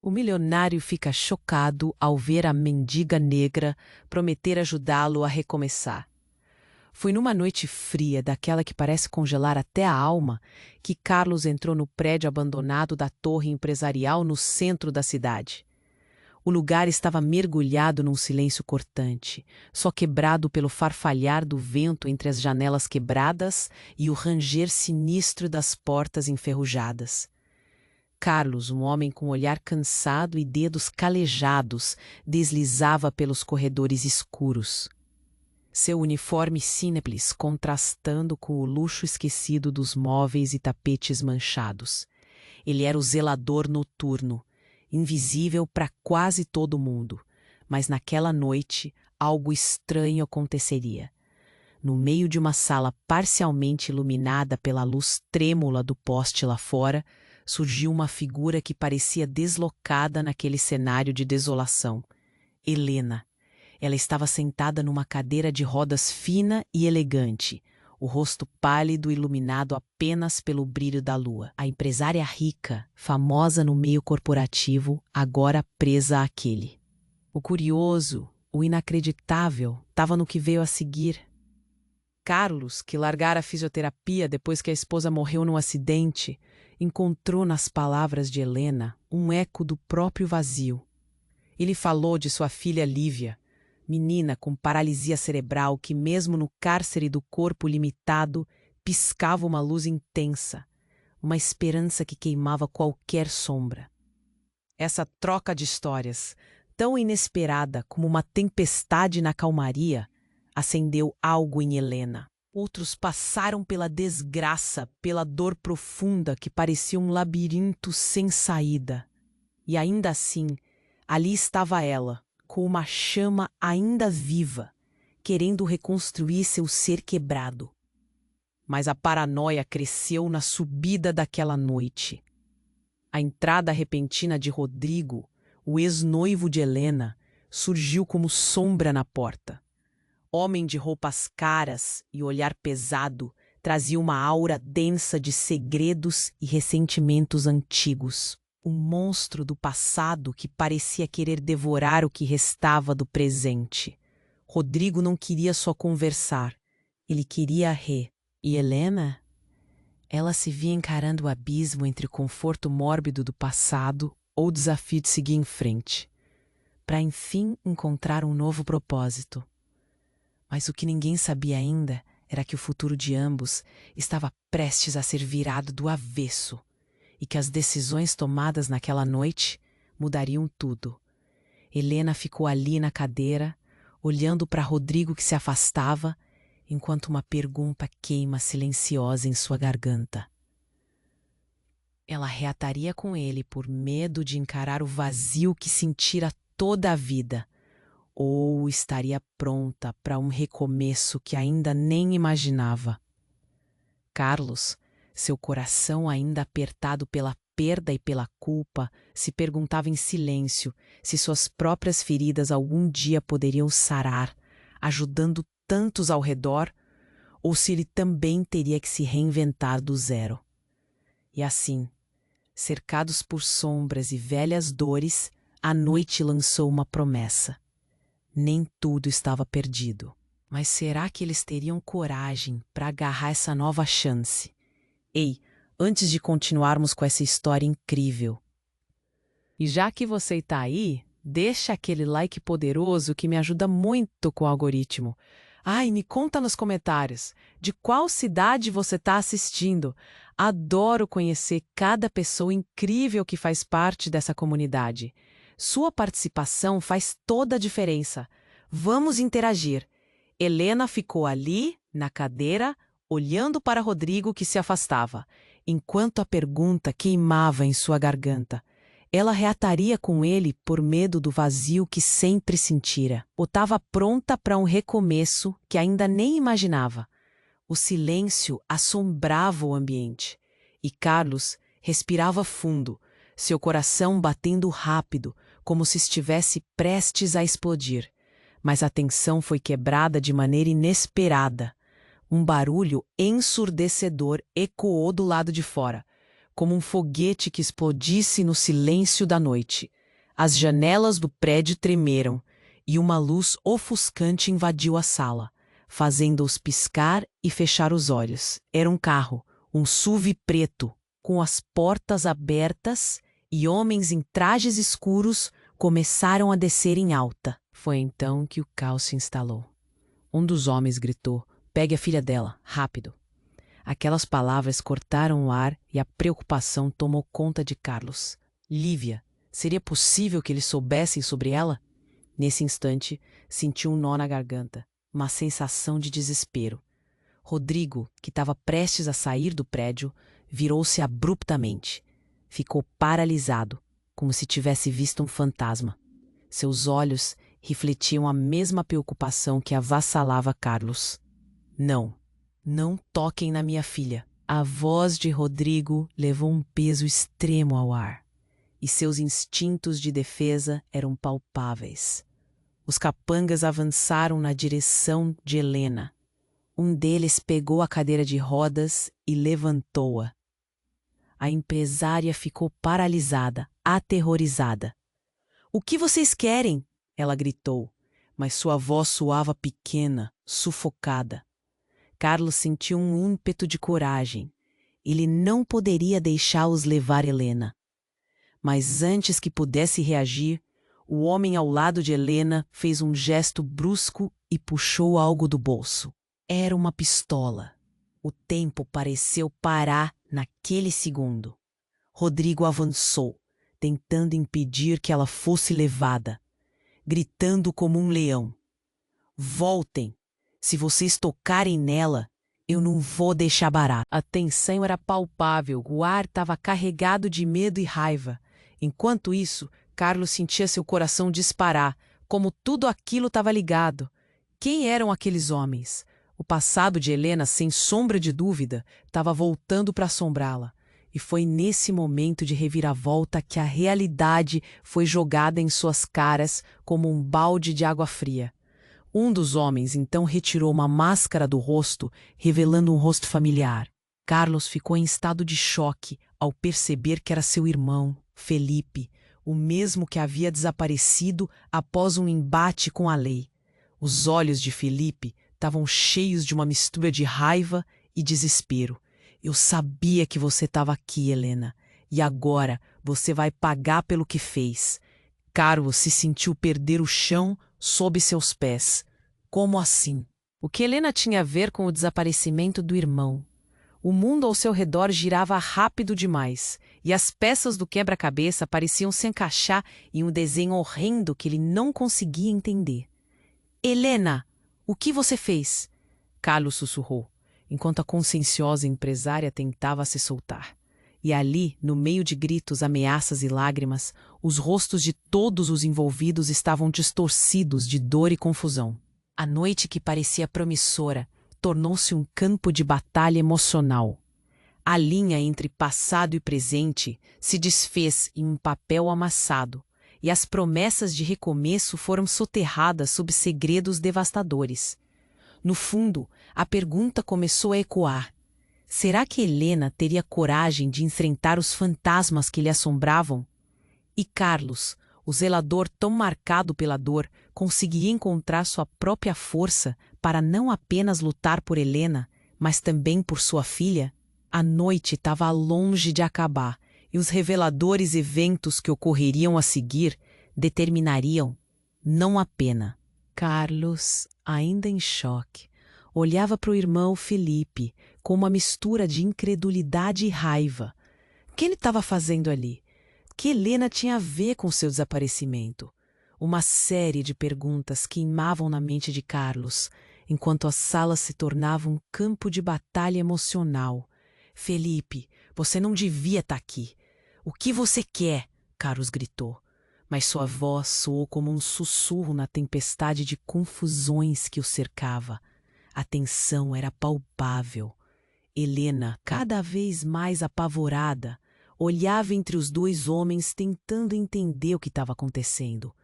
O milionário fica chocado ao ver a mendiga negra prometer ajudá-lo a recomeçar. Foi numa noite fria, daquela que parece congelar até a alma, que Carlos entrou no prédio abandonado da torre empresarial no centro da cidade. O lugar estava mergulhado num silêncio cortante, só quebrado pelo farfalhar do vento entre as janelas quebradas e o ranger sinistro das portas enferrujadas. Carlos, um homem com olhar cansado e dedos calejados, deslizava pelos corredores escuros. Seu uniforme simples contrastando com o luxo esquecido dos móveis e tapetes manchados. Ele era o zelador noturno, invisível para quase todo mundo, mas naquela noite algo estranho aconteceria. No meio de uma sala parcialmente iluminada pela luz trêmula do poste lá fora, surgiu uma figura que parecia deslocada naquele cenário de desolação. Helena. Ela estava sentada numa cadeira de rodas fina e elegante, o rosto pálido iluminado apenas pelo brilho da lua. A empresária rica, famosa no meio corporativo, agora presa àquele. O curioso, o inacreditável, estava no que veio a seguir. Carlos, que largara a fisioterapia depois que a esposa morreu num acidente, encontrou nas palavras de Helena um eco do próprio vazio. Ele falou de sua filha Lívia, menina com paralisia cerebral que, mesmo no cárcere do corpo limitado, piscava uma luz intensa, uma esperança que queimava qualquer sombra. Essa troca de histórias, tão inesperada como uma tempestade na calmaria, acendeu algo em Helena. Outros passaram pela desgraça, pela dor profunda que parecia um labirinto sem saída. E ainda assim, ali estava ela, com uma chama ainda viva, querendo reconstruir seu ser quebrado. Mas a paranoia cresceu na subida daquela noite. A entrada repentina de Rodrigo, o ex-noivo de Helena, surgiu como sombra na porta. Homem de roupas caras e olhar pesado, trazia uma aura densa de segredos e ressentimentos antigos. Um monstro do passado que parecia querer devorar o que restava do presente. Rodrigo não queria só conversar, ele queria rir. E Helena? Ela se via encarando o abismo entre o conforto mórbido do passado ou o desafio de seguir em frente, para enfim encontrar um novo propósito. Mas o que ninguém sabia ainda era que o futuro de ambos estava prestes a ser virado do avesso e que as decisões tomadas naquela noite mudariam tudo. Helena ficou ali na cadeira, olhando para Rodrigo que se afastava, enquanto uma pergunta queima silenciosa em sua garganta. Ela reataria com ele por medo de encarar o vazio que sentira toda a vida, ou estaria pronta para um recomeço que ainda nem imaginava. Carlos, seu coração ainda apertado pela perda e pela culpa, se perguntava em silêncio se suas próprias feridas algum dia poderiam sarar, ajudando tantos ao redor, ou se ele também teria que se reinventar do zero. E assim, cercados por sombras e velhas dores, a noite lançou uma promessa. Nem tudo estava perdido. Mas será que eles teriam coragem para agarrar essa nova chance? Ei, antes de continuarmos com essa história incrível. E já que você está aí, deixa aquele like poderoso que me ajuda muito com o algoritmo. Ai, me conta nos comentários de qual cidade você está assistindo. Adoro conhecer cada pessoa incrível que faz parte dessa comunidade. Sua participação faz toda a diferença. Vamos interagir. Helena ficou ali, na cadeira, olhando para Rodrigo que se afastava, enquanto a pergunta queimava em sua garganta. Ela reataria com ele por medo do vazio que sempre sentira. Ou estava pronta para um recomeço que ainda nem imaginava. O silêncio assombrava o ambiente. E Carlos respirava fundo, seu coração batendo rápido, como se estivesse prestes a explodir. Mas a tensão foi quebrada de maneira inesperada. Um barulho ensurdecedor ecoou do lado de fora. como um foguete que explodisse no silêncio da noite. As janelas do prédio tremeram e uma luz ofuscante invadiu a sala, fazendo-os piscar e fechar os olhos. Era um carro, um SUV preto, com as portas abertas, e homens em trajes escuros começaram a descer em alta. Foi então que o caos se instalou. Um dos homens gritou: "Pegue a filha dela, rápido." Aquelas palavras cortaram o ar e a preocupação tomou conta de Carlos. Lívia, seria possível que eles soubessem sobre ela? Nesse instante, sentiu um nó na garganta, uma sensação de desespero. Rodrigo, que estava prestes a sair do prédio, virou-se abruptamente. Ficou paralisado, como se tivesse visto um fantasma. Seus olhos refletiam a mesma preocupação que avassalava Carlos. "Não, não toquem na minha filha." A voz de Rodrigo levou um peso extremo ao ar, e seus instintos de defesa eram palpáveis. Os capangas avançaram na direção de Helena. Um deles pegou a cadeira de rodas e levantou-a. A empresária ficou paralisada, aterrorizada. "O que vocês querem?" ela gritou, mas sua voz soava pequena, sufocada. Carlos sentiu um ímpeto de coragem. Ele não poderia deixá-los levar Helena. Mas antes que pudesse reagir, o homem ao lado de Helena fez um gesto brusco e puxou algo do bolso. Era uma pistola. O tempo pareceu parar naquele segundo. Rodrigo avançou, tentando impedir que ela fosse levada, gritando como um leão: "Voltem! Se vocês tocarem nela, eu não vou deixar barato." A tensão era palpável, o ar estava carregado de medo e raiva. Enquanto isso, Carlos sentia seu coração disparar, como tudo aquilo estava ligado. Quem eram aqueles homens? O passado de Helena, sem sombra de dúvida, estava voltando para assombrá-la. E foi nesse momento de reviravolta que a realidade foi jogada em suas caras como um balde de água fria. Um dos homens então retirou uma máscara do rosto, revelando um rosto familiar. Carlos ficou em estado de choque ao perceber que era seu irmão, Felipe, o mesmo que havia desaparecido após um embate com a lei. Os olhos de Felipe estavam cheios de uma mistura de raiva e desespero. "Eu sabia que você estava aqui, Helena, e agora você vai pagar pelo que fez." Carlos se sentiu perder o chão sob seus pés. Como assim? O que Helena tinha a ver com o desaparecimento do irmão? O mundo ao seu redor girava rápido demais, e as peças do quebra-cabeça pareciam se encaixar em um desenho horrendo que ele não conseguia entender. "Helena, o que você fez?" Carlos sussurrou, enquanto a conscienciosa empresária tentava se soltar. E ali, no meio de gritos, ameaças e lágrimas, os rostos de todos os envolvidos estavam distorcidos de dor e confusão. A noite, que parecia promissora, tornou-se um campo de batalha emocional. A linha entre passado e presente se desfez em um papel amassado, e as promessas de recomeço foram soterradas sob segredos devastadores. No fundo, a pergunta começou a ecoar: será que Helena teria coragem de enfrentar os fantasmas que lhe assombravam? E Carlos, o zelador tão marcado pela dor, conseguiria encontrar sua própria força para não apenas lutar por Helena, mas também por sua filha? A noite estava longe de acabar, e os reveladores eventos que ocorreriam a seguir determinariam não a pena. Carlos, ainda em choque, olhava para o irmão Felipe com uma mistura de incredulidade e raiva. O que ele estava fazendo ali? O que Helena tinha a ver com seu desaparecimento? Uma série de perguntas queimavam na mente de Carlos, enquanto a sala se tornava um campo de batalha emocional. "Felipe, você não devia estar aqui. O que você quer?" Carlos gritou. Mas sua voz soou como um sussurro na tempestade de confusões que o cercava. A tensão era palpável. Helena, cada vez mais apavorada, olhava entre os dois homens tentando entender o que estava acontecendo.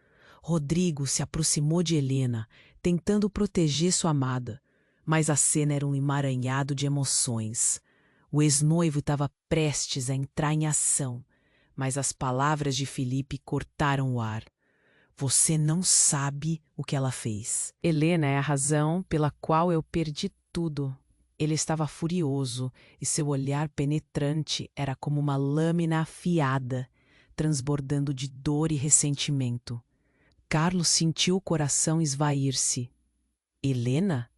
Rodrigo se aproximou de Helena, tentando proteger sua amada, mas a cena era um emaranhado de emoções. O ex-noivo estava prestes a entrar em ação, mas as palavras de Felipe cortaram o ar. Você não sabe o que ela fez. Helena é a razão pela qual eu perdi tudo. Ele estava furioso e seu olhar penetrante era como uma lâmina afiada, transbordando de dor e ressentimento. Carlos sentiu o coração esvair-se. Helena?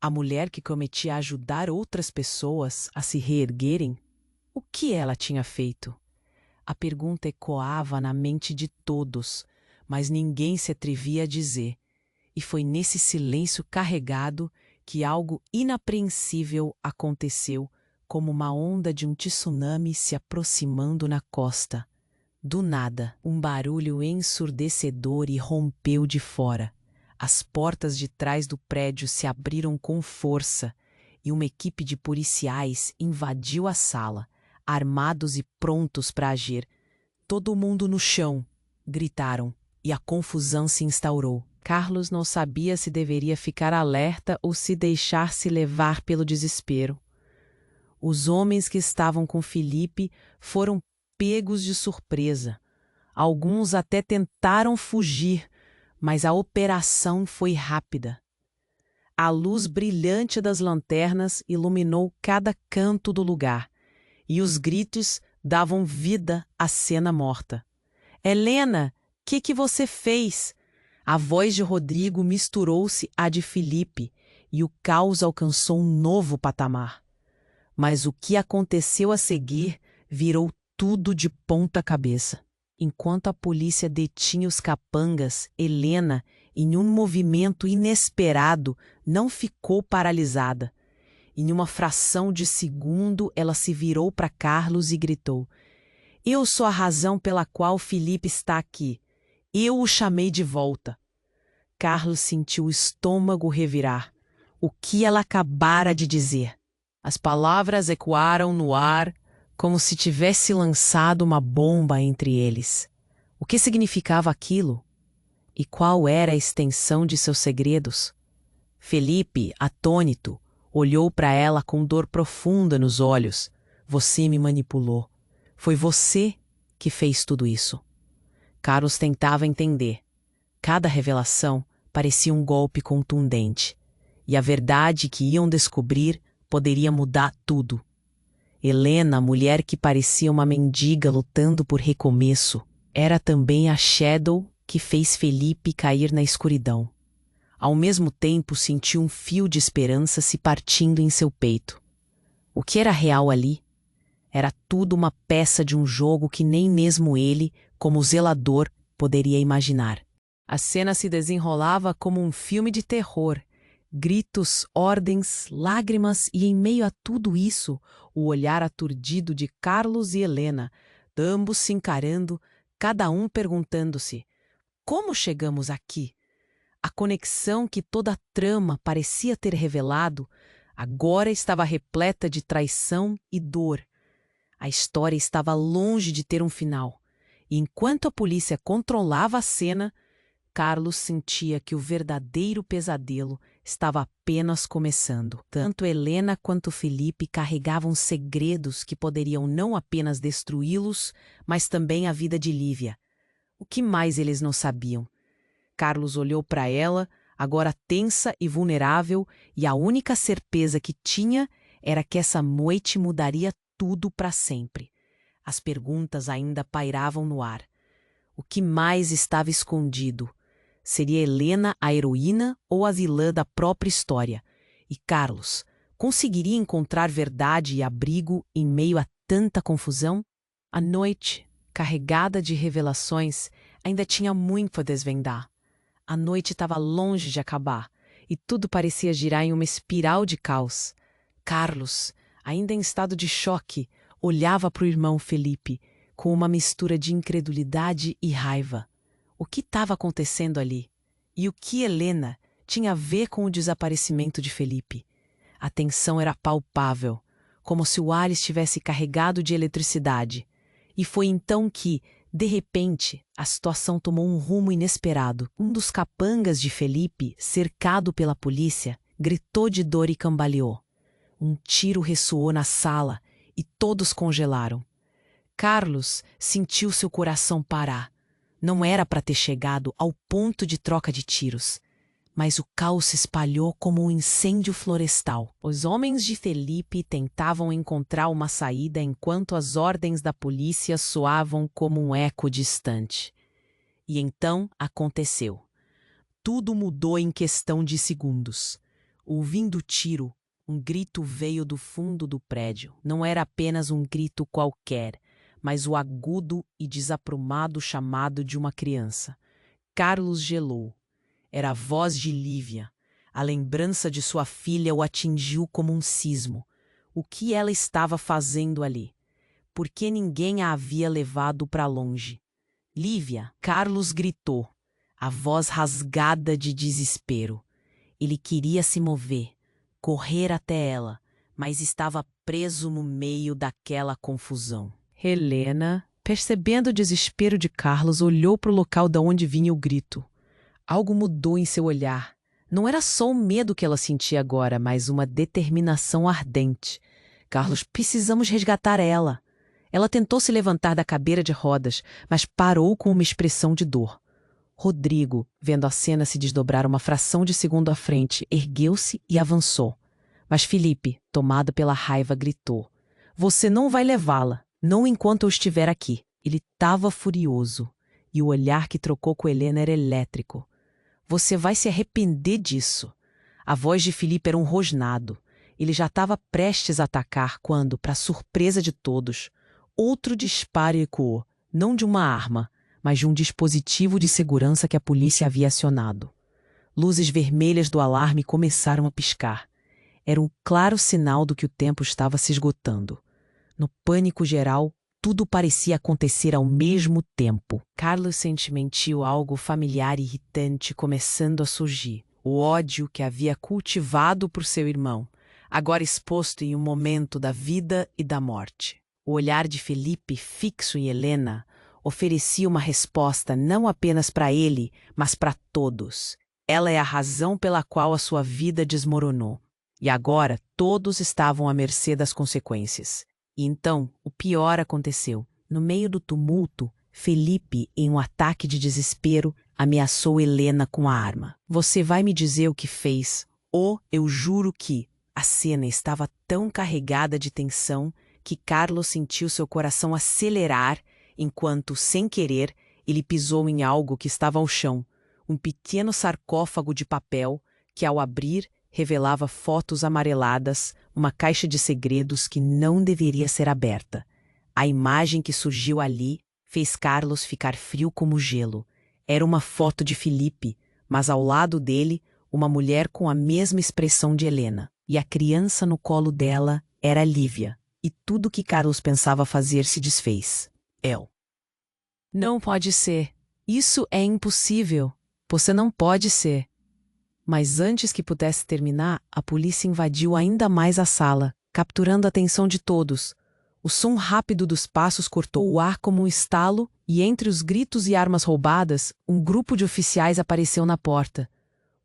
A mulher que prometia ajudar outras pessoas a se reerguerem? O que ela tinha feito? A pergunta ecoava na mente de todos, mas ninguém se atrevia a dizer. E foi nesse silêncio carregado que algo inapreensível aconteceu, como uma onda de um tsunami se aproximando na costa. Do nada, um barulho ensurdecedor irrompeu de fora. As portas de trás do prédio se abriram com força e uma equipe de policiais invadiu a sala, armados e prontos para agir. Todo mundo no chão, gritaram, e a confusão se instaurou. Carlos não sabia se deveria ficar alerta ou se deixar-se levar pelo desespero. Os homens que estavam com Felipe foram pegos de surpresa. Alguns até tentaram fugir, mas a operação foi rápida. A luz brilhante das lanternas iluminou cada canto do lugar, e os gritos davam vida à cena morta. Helena, que você fez? A voz de Rodrigo misturou-se à de Felipe, e o caos alcançou um novo patamar. Mas o que aconteceu a seguir virou tudo de ponta cabeça. Enquanto a polícia detinha os capangas, Helena, em um movimento inesperado, não ficou paralisada. Em uma fração de segundo, ela se virou para Carlos e gritou: Eu sou a razão pela qual Felipe está aqui. Eu o chamei de volta. Carlos sentiu o estômago revirar. O que ela acabara de dizer? As palavras ecoaram no ar como se tivesse lançado uma bomba entre eles. O que significava aquilo? E qual era a extensão de seus segredos? Felipe, atônito, olhou para ela com dor profunda nos olhos. Você me manipulou. Foi você que fez tudo isso. Carlos tentava entender. Cada revelação parecia um golpe contundente. E a verdade que iam descobrir poderia mudar tudo. Helena, a mulher que parecia uma mendiga lutando por recomeço, era também a Shadow que fez Felipe cair na escuridão. Ao mesmo tempo, sentiu um fio de esperança se partindo em seu peito. O que era real ali? Era tudo uma peça de um jogo que nem mesmo ele, como zelador, poderia imaginar. A cena se desenrolava como um filme de terror. Gritos, ordens, lágrimas e, em meio a tudo isso, o olhar aturdido de Carlos e Helena, ambos se encarando, cada um perguntando-se: como chegamos aqui? A conexão que toda a trama parecia ter revelado agora estava repleta de traição e dor. A história estava longe de ter um final, e enquanto a polícia controlava a cena, Carlos sentia que o verdadeiro pesadelo estava apenas começando. Tanto Helena quanto Felipe carregavam segredos que poderiam não apenas destruí-los, mas também a vida de Lívia. O que mais eles não sabiam? Carlos olhou para ela, agora tensa e vulnerável, e a única certeza que tinha era que essa noite mudaria tudo para sempre. As perguntas ainda pairavam no ar. O que mais estava escondido? Seria Helena a heroína ou a vilã da própria história? E Carlos conseguiria encontrar verdade e abrigo em meio a tanta confusão? A noite, carregada de revelações, ainda tinha muito a desvendar. A noite estava longe de acabar, e tudo parecia girar em uma espiral de caos. Carlos, ainda em estado de choque, olhava para o irmão Felipe, com uma mistura de incredulidade e raiva. O que estava acontecendo ali? E o que Helena tinha a ver com o desaparecimento de Felipe? A tensão era palpável, como se o ar estivesse carregado de eletricidade. E foi então que, de repente, a situação tomou um rumo inesperado. Um dos capangas de Felipe, cercado pela polícia, gritou de dor e cambaleou. Um tiro ressoou na sala, e todos congelaram. Carlos sentiu seu coração parar. Não era para ter chegado ao ponto de troca de tiros. Mas o caos se espalhou como um incêndio florestal. Os homens de Felipe tentavam encontrar uma saída enquanto as ordens da polícia soavam como um eco distante. E então aconteceu. Tudo mudou em questão de segundos. Ouvindo o tiro, um grito veio do fundo do prédio. Não era apenas um grito qualquer, mas o agudo e desaprumado chamado de uma criança. Carlos gelou. Era a voz de Lívia. A lembrança de sua filha o atingiu como um sismo. O que ela estava fazendo ali? Por que ninguém a havia levado para longe? Lívia, Carlos gritou, a voz rasgada de desespero. Ele queria se mover, correr até ela, mas estava preso no meio daquela confusão. Helena, percebendo o desespero de Carlos, olhou para o local de onde vinha o grito. Algo mudou em seu olhar. Não era só o medo que ela sentia agora, mas uma determinação ardente. Carlos, precisamos resgatar ela. Ela tentou se levantar da cadeira de rodas, mas parou com uma expressão de dor. Rodrigo, vendo a cena se desdobrar uma fração de segundo à frente, ergueu-se e avançou. Mas Felipe, tomado pela raiva, gritou: "Você não vai levá-la, não enquanto eu estiver aqui." Ele estava furioso, e o olhar que trocou com Helena era elétrico. "Você vai se arrepender disso." A voz de Felipe era um rosnado. Ele já estava prestes a atacar quando, para surpresa de todos, outro disparo ecoou, não de uma arma, mas de um dispositivo de segurança que a polícia havia acionado. Luzes vermelhas do alarme começaram a piscar. Era um claro sinal do que o tempo estava se esgotando. No pânico geral, tudo parecia acontecer ao mesmo tempo. Carlos sentiu algo familiar e irritante começando a surgir. O ódio que havia cultivado por seu irmão, agora exposto em um momento da vida e da morte. O olhar de Felipe, fixo em Helena, oferecia uma resposta não apenas para ele, mas para todos. Ela é a razão pela qual a sua vida desmoronou. E agora todos estavam à mercê das consequências. E então, o pior aconteceu. No meio do tumulto, Felipe, em um ataque de desespero, ameaçou Helena com a arma. "Você vai me dizer o que fez, ou eu juro que..." A cena estava tão carregada de tensão que Carlos sentiu seu coração acelerar enquanto, sem querer, ele pisou em algo que estava ao chão, um pequeno sarcófago de papel que, ao abrir, revelava fotos amareladas, uma caixa de segredos que não deveria ser aberta. A imagem que surgiu ali fez Carlos ficar frio como gelo. Era uma foto de Felipe, mas ao lado dele, uma mulher com a mesma expressão de Helena. E a criança no colo dela era Lívia. E tudo que Carlos pensava fazer se desfez. Não pode ser. Isso é impossível. Você não pode ser." Mas antes que pudesse terminar, a polícia invadiu ainda mais a sala, capturando a atenção de todos. O som rápido dos passos cortou o ar como um estalo, e entre os gritos e armas roubadas, um grupo de oficiais apareceu na porta.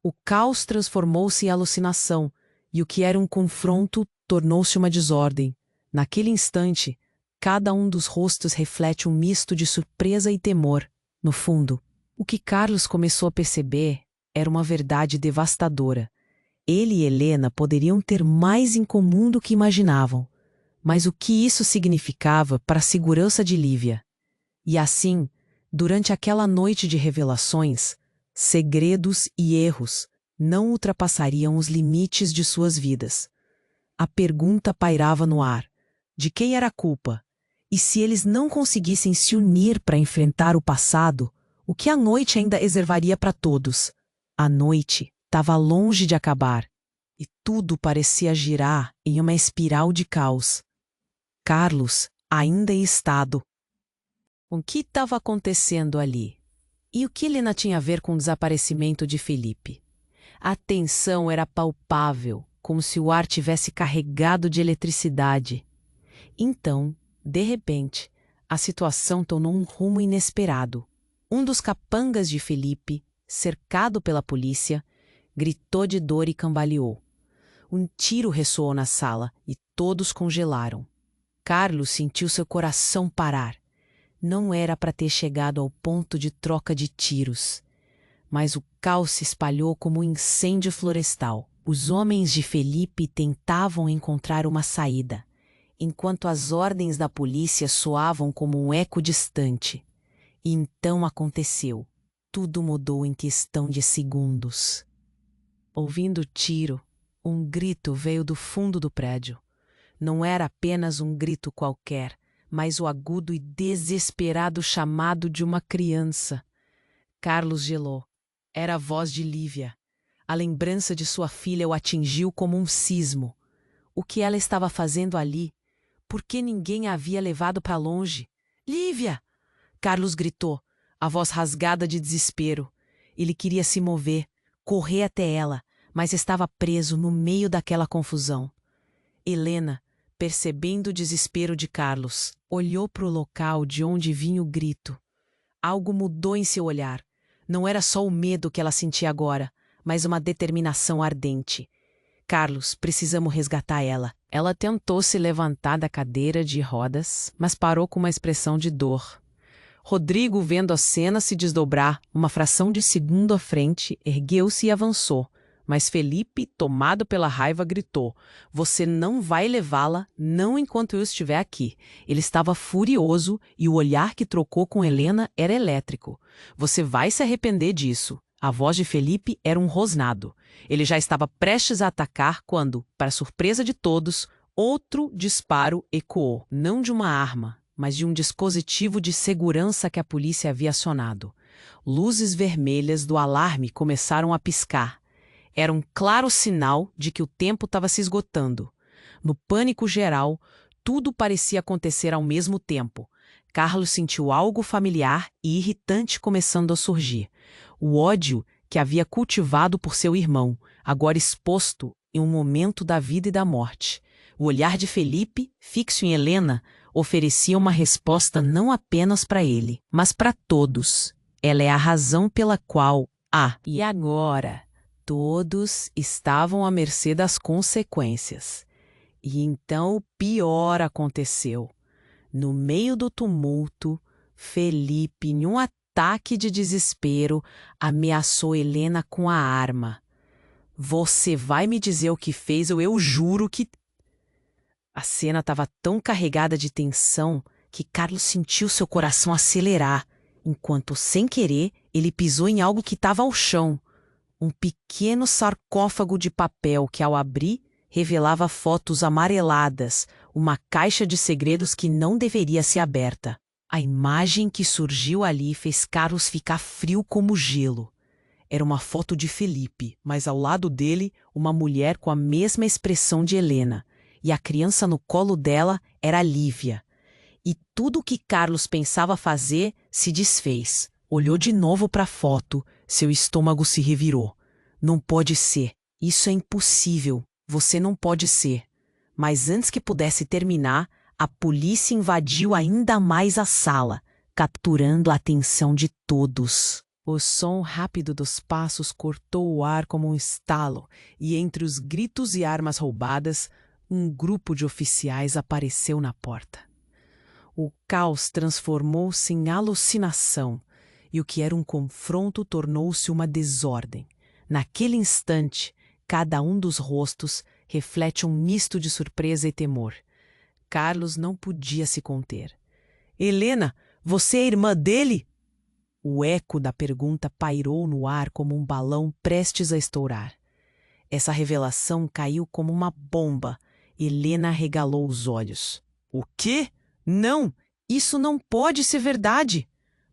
O caos transformou-se em alucinação, e o que era um confronto tornou-se uma desordem. Naquele instante, cada um dos rostos reflete um misto de surpresa e temor. No fundo, o que Carlos começou a perceber era uma verdade devastadora. Ele e Helena poderiam ter mais em comum do que imaginavam. Mas o que isso significava para a segurança de Lívia? E assim, durante aquela noite de revelações, segredos e erros não ultrapassariam os limites de suas vidas. A pergunta pairava no ar: de quem era a culpa? E se eles não conseguissem se unir para enfrentar o passado, o que a noite ainda reservaria para todos? A noite estava longe de acabar, e tudo parecia girar em uma espiral de caos. Carlos, ainda em estado. O que estava acontecendo ali? E o que Helena tinha a ver com o desaparecimento de Felipe? A tensão era palpável, como se o ar tivesse carregado de eletricidade. Então, de repente, a situação tomou um rumo inesperado. Um dos capangas de Felipe, cercado pela polícia, gritou de dor e cambaleou. Um tiro ressoou na sala e todos congelaram. Carlos sentiu seu coração parar. Não era para ter chegado ao ponto de troca de tiros. Mas o caos se espalhou como um incêndio florestal. Os homens de Felipe tentavam encontrar uma saída, enquanto as ordens da polícia soavam como um eco distante. E então aconteceu. Tudo mudou em questão de segundos. Ouvindo o tiro, um grito veio do fundo do prédio. Não era apenas um grito qualquer, mas o agudo e desesperado chamado de uma criança. Carlos gelou. Era a voz de Lívia. A lembrança de sua filha o atingiu como um sismo. O que ela estava fazendo ali? Por que ninguém a havia levado para longe? Lívia! Carlos gritou, a voz rasgada de desespero. Ele queria se mover, correr até ela, mas estava preso no meio daquela confusão. Helena, percebendo o desespero de Carlos, olhou para o local de onde vinha o grito. Algo mudou em seu olhar. Não era só o medo que ela sentia agora, mas uma determinação ardente. Carlos, precisamos resgatar ela. Ela tentou se levantar da cadeira de rodas, mas parou com uma expressão de dor. Rodrigo, vendo a cena se desdobrar, uma fração de segundo à frente, ergueu-se e avançou. Mas Felipe, tomado pela raiva, gritou: "Você não vai levá-la, não enquanto eu estiver aqui." Ele estava furioso e o olhar que trocou com Helena era elétrico. "Você vai se arrepender disso." A voz de Felipe era um rosnado. Ele já estava prestes a atacar quando, para surpresa de todos, outro disparo ecoou, não de uma arma, mas de um dispositivo de segurança que a polícia havia acionado. Luzes vermelhas do alarme começaram a piscar. Era um claro sinal de que o tempo estava se esgotando. No pânico geral, tudo parecia acontecer ao mesmo tempo. Carlos sentiu algo familiar e irritante começando a surgir. O ódio que havia cultivado por seu irmão, agora exposto em um momento da vida e da morte. O olhar de Felipe, fixo em Helena, oferecia uma resposta não apenas para ele, mas para todos. Ela é a razão pela qual e agora, todos estavam à mercê das consequências. E então o pior aconteceu. No meio do tumulto, Felipe, em um ataque de desespero, ameaçou Helena com a arma. "Você vai me dizer o que fez ou eu juro que..." A cena estava tão carregada de tensão que Carlos sentiu seu coração acelerar, enquanto, sem querer, ele pisou em algo que estava ao chão. Um pequeno sarcófago de papel que, ao abrir, revelava fotos amareladas, uma caixa de segredos que não deveria ser aberta. A imagem que surgiu ali fez Carlos ficar frio como gelo. Era uma foto de Felipe, mas ao lado dele, uma mulher com a mesma expressão de Helena, e a criança no colo dela era Lívia. E tudo o que Carlos pensava fazer se desfez. Olhou de novo para a foto, seu estômago se revirou. "Não pode ser. Isso é impossível. Você não pode ser." Mas antes que pudesse terminar, a polícia invadiu ainda mais a sala, capturando a atenção de todos. O som rápido dos passos cortou o ar como um estalo, e entre os gritos e armas roubadas, um grupo de oficiais apareceu na porta. O caos transformou-se em alucinação, e o que era um confronto tornou-se uma desordem. Naquele instante, cada um dos rostos reflete um misto de surpresa e temor. Carlos não podia se conter. "Helena, você é irmã dele?" O eco da pergunta pairou no ar como um balão prestes a estourar. Essa revelação caiu como uma bomba. Helena arregalou os olhos. "O quê? Não! Isso não pode ser verdade!"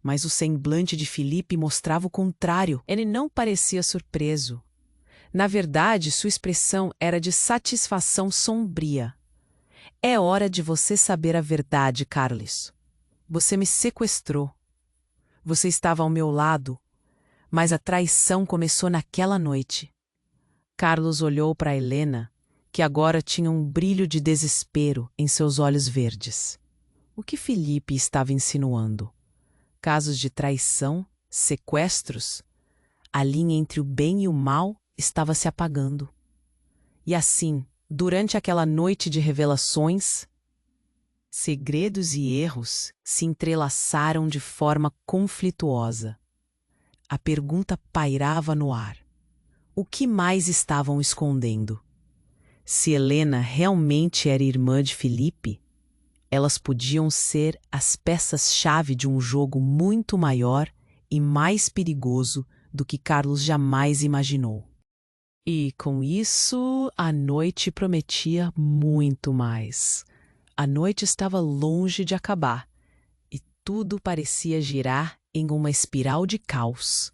Mas o semblante de Felipe mostrava o contrário. Ele não parecia surpreso. Na verdade, sua expressão era de satisfação sombria. "É hora de você saber a verdade, Carlos. Você me sequestrou. Você estava ao meu lado, mas a traição começou naquela noite." Carlos olhou para Helena, que agora tinha um brilho de desespero em seus olhos verdes. O que Felipe estava insinuando? Casos de traição? Sequestros? A linha entre o bem e o mal estava se apagando. E assim, durante aquela noite de revelações, Segredos e erros se entrelaçaram de forma conflituosa. A pergunta pairava no ar. O que mais estavam escondendo? Se Helena realmente era irmã de Felipe, elas podiam ser as peças-chave de um jogo muito maior e mais perigoso do que Carlos jamais imaginou. E, com isso, a noite prometia muito mais. A noite estava longe de acabar, e tudo parecia girar em uma espiral de caos.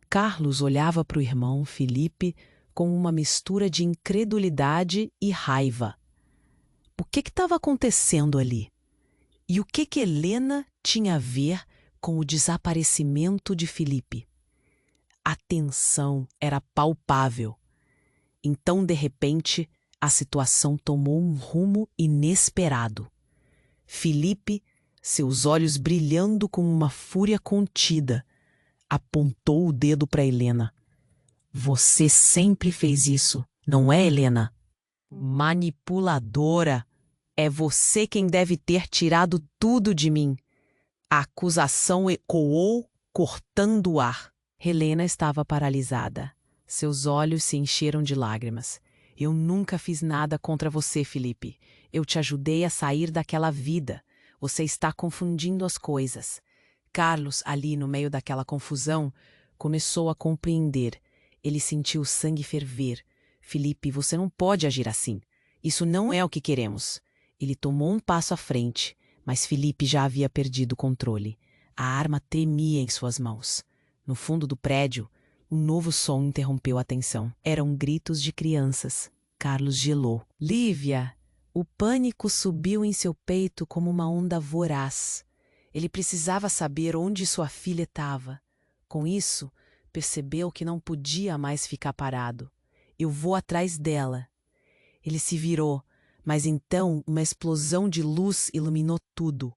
Carlos olhava para o irmão Felipe com uma mistura de incredulidade e raiva. O que estava acontecendo ali? E o que Helena tinha a ver com o desaparecimento de Felipe? A tensão era palpável. Então, de repente, a situação tomou um rumo inesperado. Felipe, seus olhos brilhando com uma fúria contida, apontou o dedo para Helena. Você sempre fez isso, não é, Helena? Manipuladora! É você quem deve ter tirado tudo de mim. A acusação ecoou, cortando o ar. Helena estava paralisada. Seus olhos se encheram de lágrimas. Eu nunca fiz nada contra você, Felipe. Eu te ajudei a sair daquela vida. Você está confundindo as coisas. Carlos, ali no meio daquela confusão, começou a compreender. Ele sentiu o sangue ferver. Felipe, você não pode agir assim. Isso não é o que queremos. Ele tomou um passo à frente, mas Felipe já havia perdido o controle. A arma tremia em suas mãos. No fundo do prédio, um novo som interrompeu a tensão. Eram gritos de crianças. Carlos gelou. Lívia! O pânico subiu em seu peito como uma onda voraz. Ele precisava saber onde sua filha estava. Com isso, percebeu que não podia mais ficar parado. Eu vou atrás dela. Ele se virou, mas então uma explosão de luz iluminou tudo.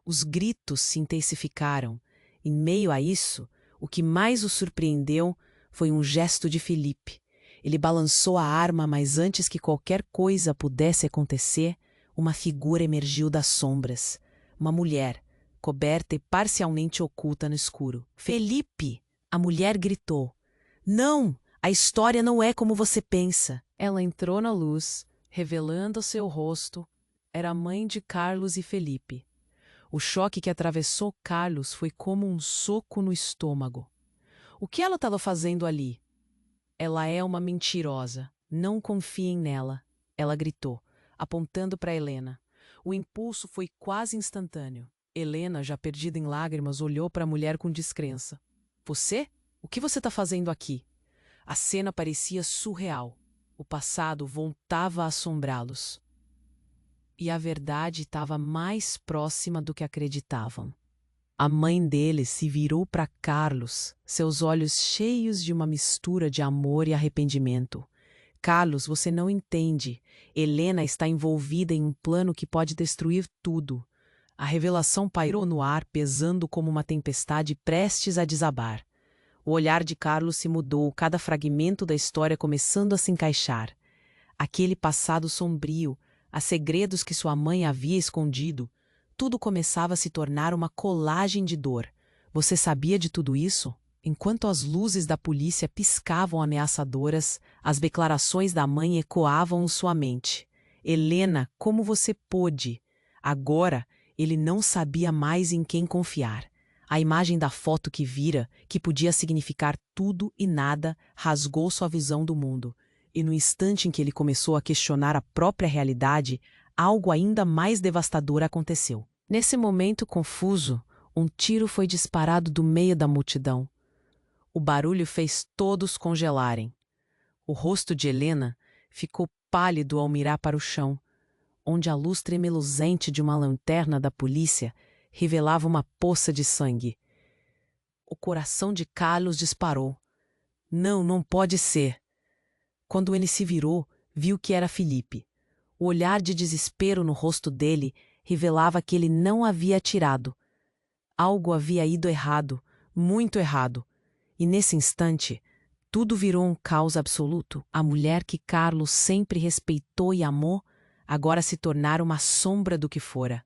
Os gritos se intensificaram. Em meio a isso, o que mais o surpreendeu foi um gesto de Felipe. Ele balançou a arma, mas antes que qualquer coisa pudesse acontecer, uma figura emergiu das sombras. Uma mulher, coberta e parcialmente oculta no escuro. Felipe! A mulher gritou. Não! A história não é como você pensa. Ela entrou na luz, revelando seu rosto. Era a mãe de Carlos e Felipe. O choque que atravessou Carlos foi como um soco no estômago. O que ela estava fazendo ali? Ela é uma mentirosa. Não confiem nela, ela gritou, apontando para Helena. O impulso foi quase instantâneo. Helena, já perdida em lágrimas, olhou para a mulher com descrença. Você? O que você está fazendo aqui? A cena parecia surreal. O passado voltava a assombrá-los. E a verdade estava mais próxima do que acreditavam. A mãe dele se virou para Carlos, seus olhos cheios de uma mistura de amor e arrependimento. Carlos, você não entende. Helena está envolvida em um plano que pode destruir tudo. A revelação pairou no ar, pesando como uma tempestade prestes a desabar. O olhar de Carlos se mudou, cada fragmento da história começando a se encaixar. Aquele passado sombrio, os segredos que sua mãe havia escondido, tudo começava a se tornar uma colagem de dor. Você sabia de tudo isso? Enquanto as luzes da polícia piscavam ameaçadoras, as declarações da mãe ecoavam em sua mente. Helena, como você pôde? Agora, ele não sabia mais em quem confiar. A imagem da foto que vira, que podia significar tudo e nada, rasgou sua visão do mundo. E no instante em que ele começou a questionar a própria realidade, algo ainda mais devastador aconteceu. Nesse momento confuso, um tiro foi disparado do meio da multidão. O barulho fez todos congelarem. O rosto de Helena ficou pálido ao mirar para o chão, onde a luz tremeluzente de uma lanterna da polícia revelava uma poça de sangue. O coração de Carlos disparou. Não, não pode ser. Quando ele se virou, viu que era Felipe. O olhar de desespero no rosto dele revelava que ele não havia atirado. Algo havia ido errado, muito errado. E nesse instante, tudo virou um caos absoluto. A mulher que Carlos sempre respeitou e amou, agora se tornara uma sombra do que fora.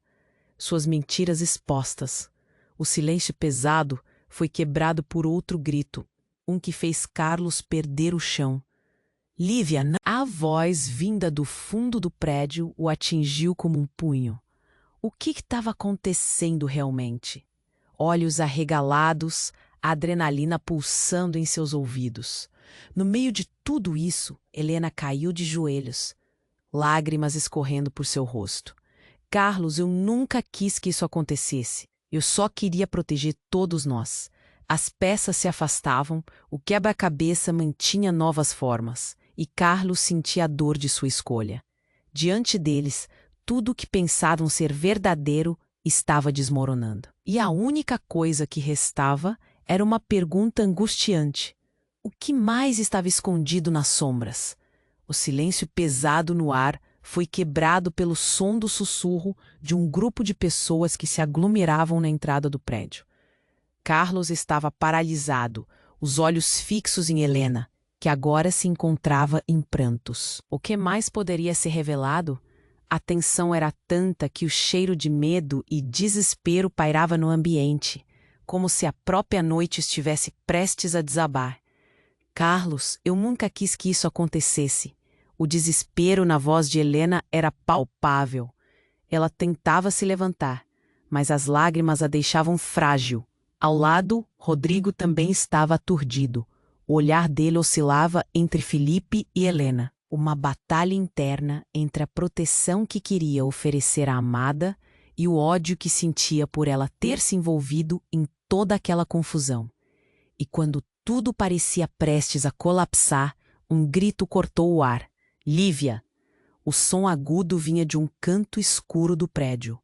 Suas mentiras expostas. O silêncio pesado foi quebrado por outro grito, um que fez Carlos perder o chão. Lívia, não! A voz vinda do fundo do prédio o atingiu como um punho. O que estava acontecendo realmente? Olhos arregalados, a adrenalina pulsando em seus ouvidos. No meio de tudo isso, Helena caiu de joelhos, lágrimas escorrendo por seu rosto. Carlos, eu nunca quis que isso acontecesse. Eu só queria proteger todos nós. As peças se afastavam, o quebra-cabeça mantinha novas formas, e Carlos sentia a dor de sua escolha. Diante deles, tudo o que pensavam ser verdadeiro estava desmoronando. E a única coisa que restava era uma pergunta angustiante. O que mais estava escondido nas sombras? O silêncio pesado no ar foi quebrado pelo som do sussurro de um grupo de pessoas que se aglomeravam na entrada do prédio. Carlos estava paralisado, os olhos fixos em Helena, que agora se encontrava em prantos. O que mais poderia ser revelado? A tensão era tanta que o cheiro de medo e desespero pairava no ambiente, como se a própria noite estivesse prestes a desabar. Carlos, eu nunca quis que isso acontecesse. O desespero na voz de Helena era palpável. Ela tentava se levantar, mas as lágrimas a deixavam frágil. Ao lado, Rodrigo também estava aturdido. O olhar dele oscilava entre Felipe e Helena. Uma batalha interna entre a proteção que queria oferecer à amada e o ódio que sentia por ela ter se envolvido em toda aquela confusão. E quando tudo parecia prestes a colapsar, um grito cortou o ar. Lívia! O som agudo vinha de um canto escuro do prédio.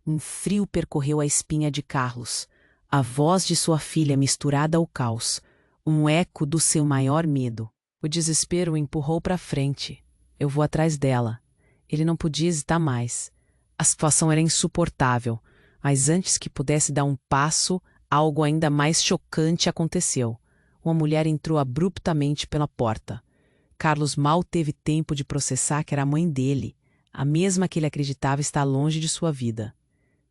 Um frio percorreu a espinha de Carlos. A voz de sua filha misturada ao caos. Um eco do seu maior medo. O desespero o empurrou para frente. Eu vou atrás dela. Ele não podia hesitar mais. A situação era insuportável, mas antes que pudesse dar um passo, algo ainda mais chocante aconteceu. Uma mulher entrou abruptamente pela porta. Carlos mal teve tempo de processar que era a mãe dele, a mesma que ele acreditava estar longe de sua vida.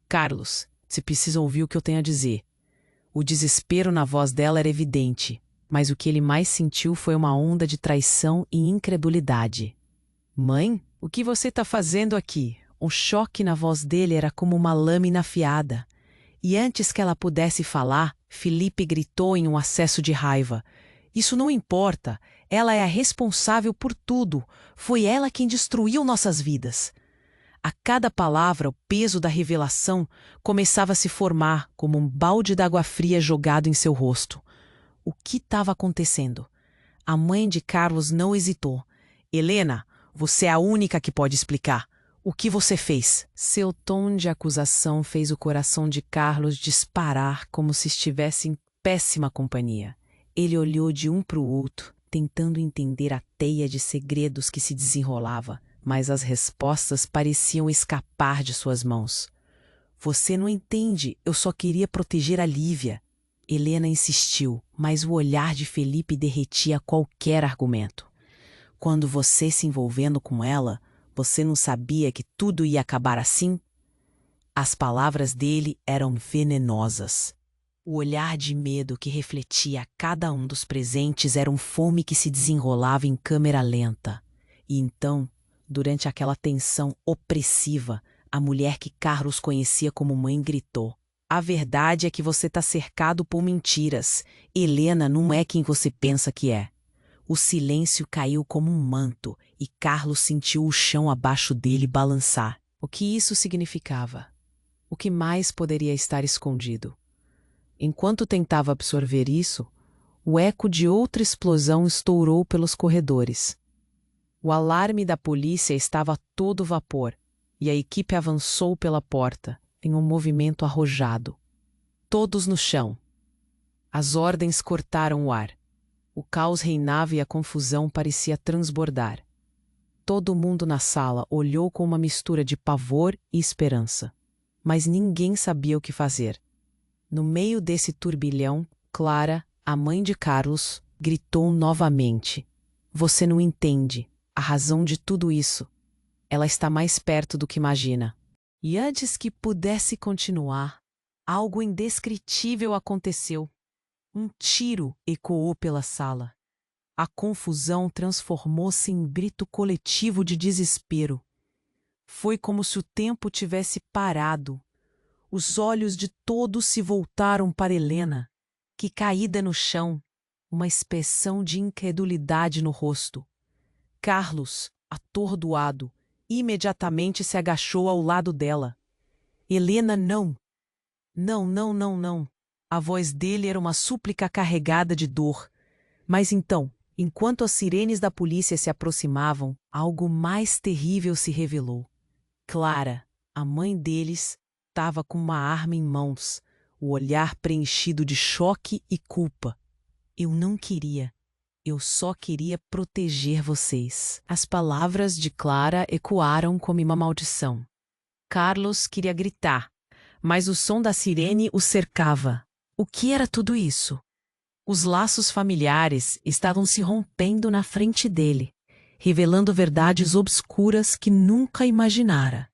Carlos, você precisa ouvir o que eu tenho a dizer. O desespero na voz dela era evidente, mas o que ele mais sentiu foi uma onda de traição e incredulidade. Mãe, o que você está fazendo aqui? Um choque na voz dele era como uma lâmina afiada. E antes que ela pudesse falar, Felipe gritou em um acesso de raiva. Isso não importa. Ela é a responsável por tudo. Foi ela quem destruiu nossas vidas. A cada palavra, o peso da revelação começava a se formar como um balde d'água fria jogado em seu rosto. O que estava acontecendo? A mãe de Carlos não hesitou. Helena, você é a única que pode explicar. O que você fez? Seu tom de acusação fez o coração de Carlos disparar como se estivesse em péssima companhia. Ele olhou de um para o outro, tentando entender a teia de segredos que se desenrolava, mas as respostas pareciam escapar de suas mãos. Você não entende, eu só queria proteger a Lívia. Helena insistiu, mas o olhar de Felipe derretia qualquer argumento. Quando você se envolvendo com ela, você não sabia que tudo ia acabar assim? As palavras dele eram venenosas. O olhar de medo que refletia a cada um dos presentes era um fome que se desenrolava em câmera lenta. E então, durante aquela tensão opressiva, a mulher que Carlos conhecia como mãe gritou. A verdade é que você está cercado por mentiras. Helena não é quem você pensa que é. O silêncio caiu como um manto e Carlos sentiu o chão abaixo dele balançar. O que isso significava? O que mais poderia estar escondido? Enquanto tentava absorver isso, o eco de outra explosão estourou pelos corredores. O alarme da polícia estava a todo vapor e a equipe avançou pela porta, em um movimento arrojado. Todos no chão. As ordens cortaram o ar. O caos reinava e a confusão parecia transbordar. Todo mundo na sala olhou com uma mistura de pavor e esperança. Mas ninguém sabia o que fazer. No meio desse turbilhão, Clara, a mãe de Carlos, gritou novamente. Você não entende a razão de tudo isso. Ela está mais perto do que imagina. E antes que pudesse continuar, algo indescritível aconteceu. Um tiro ecoou pela sala. A confusão transformou-se em grito coletivo de desespero. Foi como se o tempo tivesse parado. Os olhos de todos se voltaram para Helena, que, caída no chão, uma expressão de incredulidade no rosto. Carlos, atordoado, imediatamente se agachou ao lado dela. Helena, não! Não, não, não, não! A voz dele era uma súplica carregada de dor. Mas então, enquanto as sirenes da polícia se aproximavam, algo mais terrível se revelou. Clara, a mãe deles, estava com uma arma em mãos, o olhar preenchido de choque e culpa. Eu não queria. Eu só queria proteger vocês. As palavras de Clara ecoaram como uma maldição. Carlos queria gritar, mas o som da sirene o cercava. O que era tudo isso? Os laços familiares estavam se rompendo na frente dele, revelando verdades obscuras que nunca imaginara.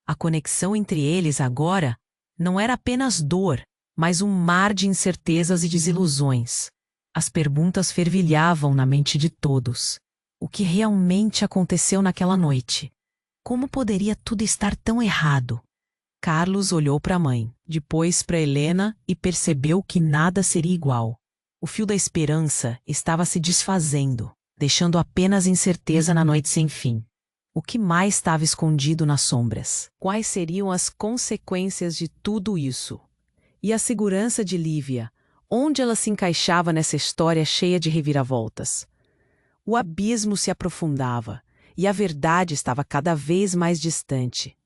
A conexão entre eles agora não era apenas dor, mas um mar de incertezas e desilusões. As perguntas fervilhavam na mente de todos. O que realmente aconteceu naquela noite? Como poderia tudo estar tão errado? Carlos olhou para a mãe, depois para Helena e percebeu que nada seria igual. O fio da esperança estava se desfazendo, deixando apenas incerteza na noite sem fim. O que mais estava escondido nas sombras? Quais seriam as consequências de tudo isso? E a segurança de Lívia, onde ela se encaixava nessa história cheia de reviravoltas? O abismo se aprofundava, e a verdade estava cada vez mais distante.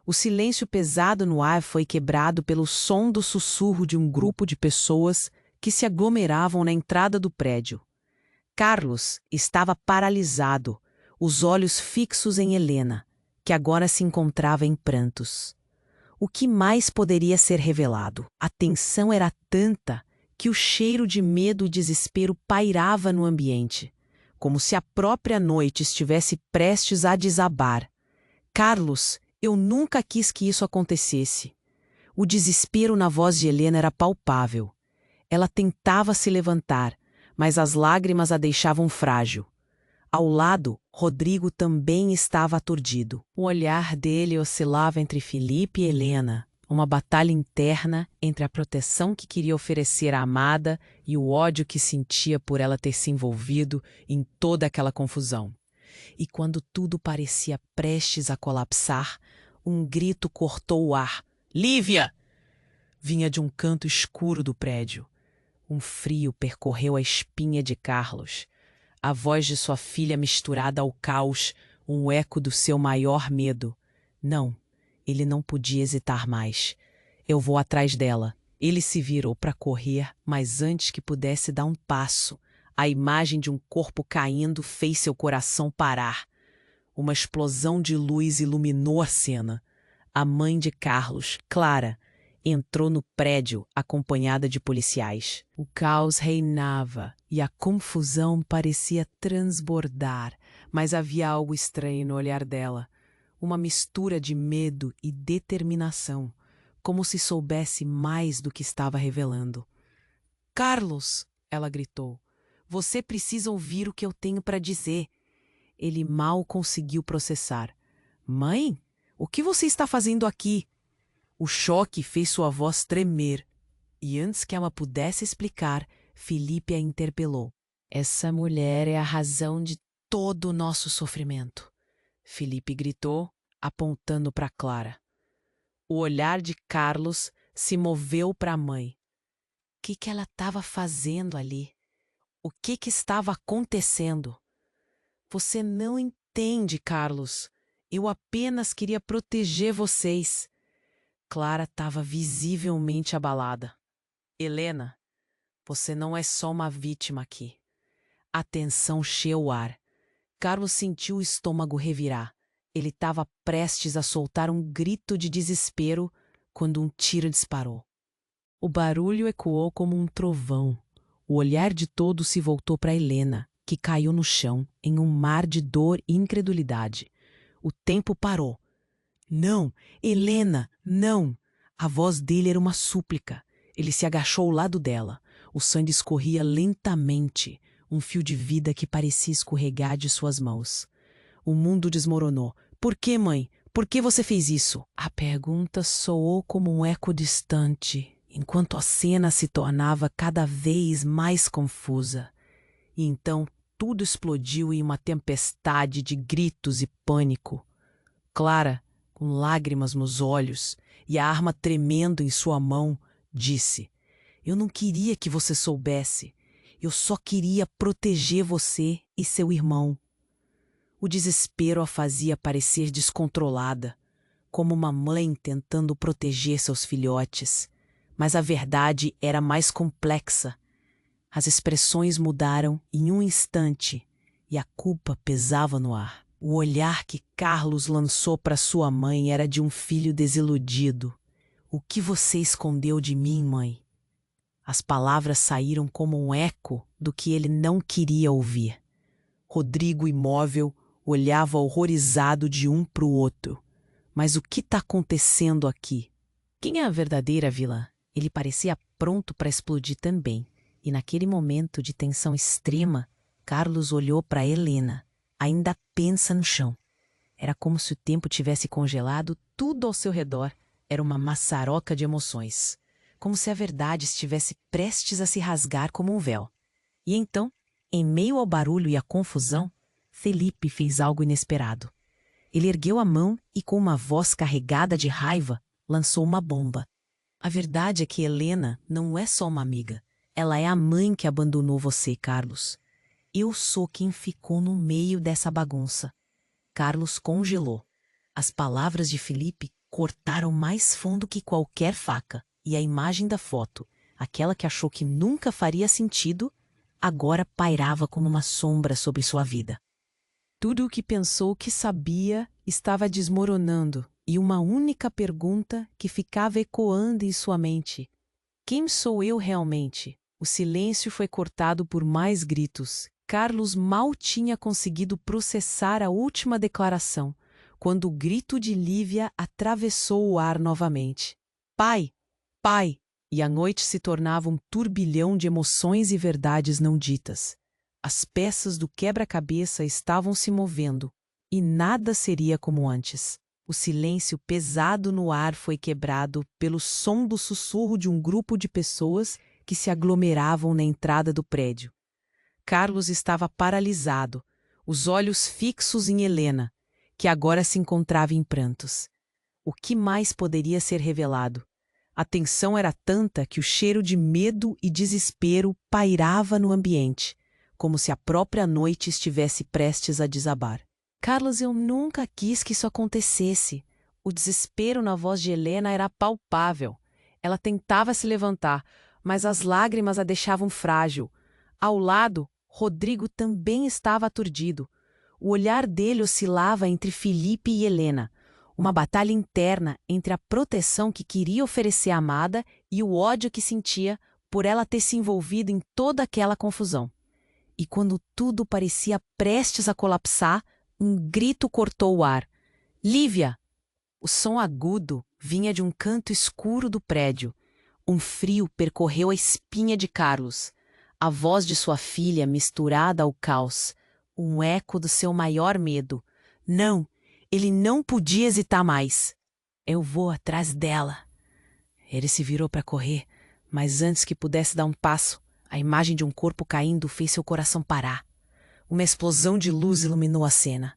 O silêncio pesado no ar foi quebrado pelo som do sussurro de um grupo de pessoas que se aglomeravam na entrada do prédio. Carlos estava paralisado, os olhos fixos em Helena, que agora se encontrava em prantos. O que mais poderia ser revelado? A tensão era tanta que o cheiro de medo e desespero pairava no ambiente, como se a própria noite estivesse prestes a desabar. Carlos, eu nunca quis que isso acontecesse. O desespero na voz de Helena era palpável. Ela tentava se levantar, mas as lágrimas a deixavam frágil. Ao lado, Rodrigo também estava aturdido. O olhar dele oscilava entre Felipe e Helena, uma batalha interna entre a proteção que queria oferecer à amada e o ódio que sentia por ela ter se envolvido em toda aquela confusão. E quando tudo parecia prestes a colapsar, um grito cortou o ar. "Lívia!" Vinha de um canto escuro do prédio. Um frio percorreu a espinha de Carlos. A voz de sua filha misturada ao caos, um eco do seu maior medo. Não, ele não podia hesitar mais. Eu vou atrás dela. Ele se virou para correr, mas antes que pudesse dar um passo, a imagem de um corpo caindo fez seu coração parar. Uma explosão de luz iluminou a cena. A mãe de Carlos, Clara, entrou no prédio acompanhada de policiais. O caos reinava e a confusão parecia transbordar, mas havia algo estranho no olhar dela. Uma mistura de medo e determinação, como se soubesse mais do que estava revelando. "Carlos!" ela gritou. "Você precisa ouvir o que eu tenho para dizer." Ele mal conseguiu processar. "Mãe, o que você está fazendo aqui?" O choque fez sua voz tremer, e antes que ela pudesse explicar, Felipe a interpelou. "Essa mulher é a razão de todo o nosso sofrimento," Felipe gritou, apontando para Clara. O olhar de Carlos se moveu para a mãe. O que ela estava fazendo ali? O que estava acontecendo? "Você não entende, Carlos. Eu apenas queria proteger vocês." Clara estava visivelmente abalada. "Helena, você não é só uma vítima aqui." A tensão encheu o ar. Carlos sentiu o estômago revirar. Ele estava prestes a soltar um grito de desespero quando um tiro disparou. O barulho ecoou como um trovão. O olhar de todos se voltou para Helena, que caiu no chão, em um mar de dor e incredulidade. O tempo parou. Não, Helena, não! A voz dele era uma súplica. Ele se agachou ao lado dela. O sangue escorria lentamente, um fio de vida que parecia escorregar de suas mãos. O mundo desmoronou. Por que, mãe? Por que você fez isso? A pergunta soou como um eco distante, enquanto a cena se tornava cada vez mais confusa. E então tudo explodiu em uma tempestade de gritos e pânico. Clara, com lágrimas nos olhos e a arma tremendo em sua mão, disse: Eu não queria que você soubesse. Eu só queria proteger você e seu irmão. O desespero a fazia parecer descontrolada, como uma mãe tentando proteger seus filhotes. Mas a verdade era mais complexa. As expressões mudaram em um instante e a culpa pesava no ar. O olhar que Carlos lançou para sua mãe era de um filho desiludido. O que você escondeu de mim, mãe? As palavras saíram como um eco do que ele não queria ouvir. Rodrigo, imóvel, olhava horrorizado de um para o outro. Mas o que está acontecendo aqui? Quem é a verdadeira vilã? Ele parecia pronto para explodir também. E naquele momento de tensão extrema, Carlos olhou para Helena, ainda pensa no chão. Era como se o tempo tivesse congelado tudo ao seu redor. Era uma maçaroca de emoções. Como se a verdade estivesse prestes a se rasgar como um véu. E então, em meio ao barulho e à confusão, Felipe fez algo inesperado. Ele ergueu a mão e, com uma voz carregada de raiva, lançou uma bomba. A verdade é que Helena não é só uma amiga. Ela é a mãe que abandonou você, Carlos. Eu sou quem ficou no meio dessa bagunça. Carlos congelou. As palavras de Felipe cortaram mais fundo que qualquer faca, e a imagem da foto, aquela que achou que nunca faria sentido, agora pairava como uma sombra sobre sua vida. Tudo o que pensou que sabia estava desmoronando, e uma única pergunta que ficava ecoando em sua mente: quem sou eu realmente? O silêncio foi cortado por mais gritos. Carlos mal tinha conseguido processar a última declaração, quando o grito de Lívia atravessou o ar novamente. Pai! Pai! E a noite se tornava um turbilhão de emoções e verdades não ditas. As peças do quebra-cabeça estavam se movendo, e nada seria como antes. O silêncio pesado no ar foi quebrado pelo som do sussurro de um grupo de pessoas que se aglomeravam na entrada do prédio. Carlos estava paralisado, os olhos fixos em Helena, que agora se encontrava em prantos. O que mais poderia ser revelado? A tensão era tanta que o cheiro de medo e desespero pairava no ambiente, como se a própria noite estivesse prestes a desabar. Carlos, eu nunca quis que isso acontecesse. O desespero na voz de Helena era palpável. Ela tentava se levantar, mas as lágrimas a deixavam frágil. Ao lado, Rodrigo também estava aturdido. O olhar dele oscilava entre Felipe e Helena, uma batalha interna entre a proteção que queria oferecer à amada e o ódio que sentia por ela ter se envolvido em toda aquela confusão. E quando tudo parecia prestes a colapsar, um grito cortou o ar. Lívia! O som agudo vinha de um canto escuro do prédio. Um frio percorreu a espinha de Carlos. A voz de sua filha misturada ao caos. Um eco do seu maior medo. Não! Ele não podia hesitar mais. Eu vou atrás dela. Ele se virou para correr, mas antes que pudesse dar um passo, a imagem de um corpo caindo fez seu coração parar. Uma explosão de luz iluminou a cena.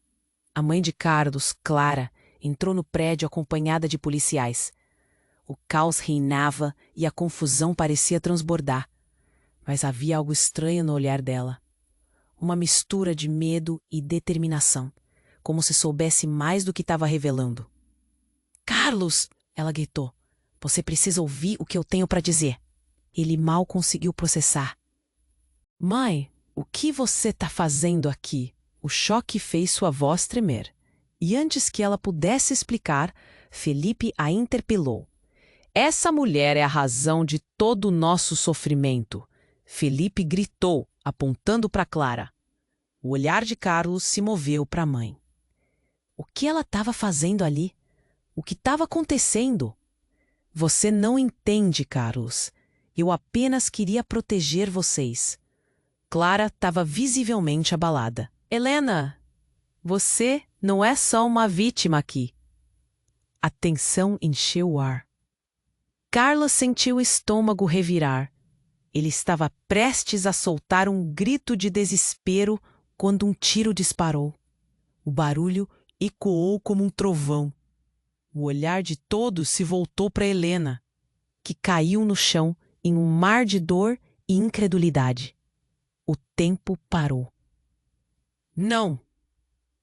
A mãe de Carlos, Clara, entrou no prédio acompanhada de policiais. O caos reinava e a confusão parecia transbordar. Mas havia algo estranho no olhar dela. Uma mistura de medo e determinação, como se soubesse mais do que estava revelando. Carlos! Ela gritou. Você precisa ouvir o que eu tenho para dizer. Ele mal conseguiu processar. Mãe, o que você está fazendo aqui? O choque fez sua voz tremer. E antes que ela pudesse explicar, Felipe a interpelou. Essa mulher é a razão de todo o nosso sofrimento. Felipe gritou, apontando para Clara. O olhar de Carlos se moveu para a mãe. O que ela estava fazendo ali? O que estava acontecendo? Você não entende, Carlos. Eu apenas queria proteger vocês. Clara estava visivelmente abalada. Helena, você não é só uma vítima aqui. A tensão encheu o ar. Carlos sentiu o estômago revirar. Ele estava prestes a soltar um grito de desespero quando um tiro disparou. O barulho ecoou como um trovão. O olhar de todos se voltou para Helena, que caiu no chão em um mar de dor e incredulidade. O tempo parou. Não!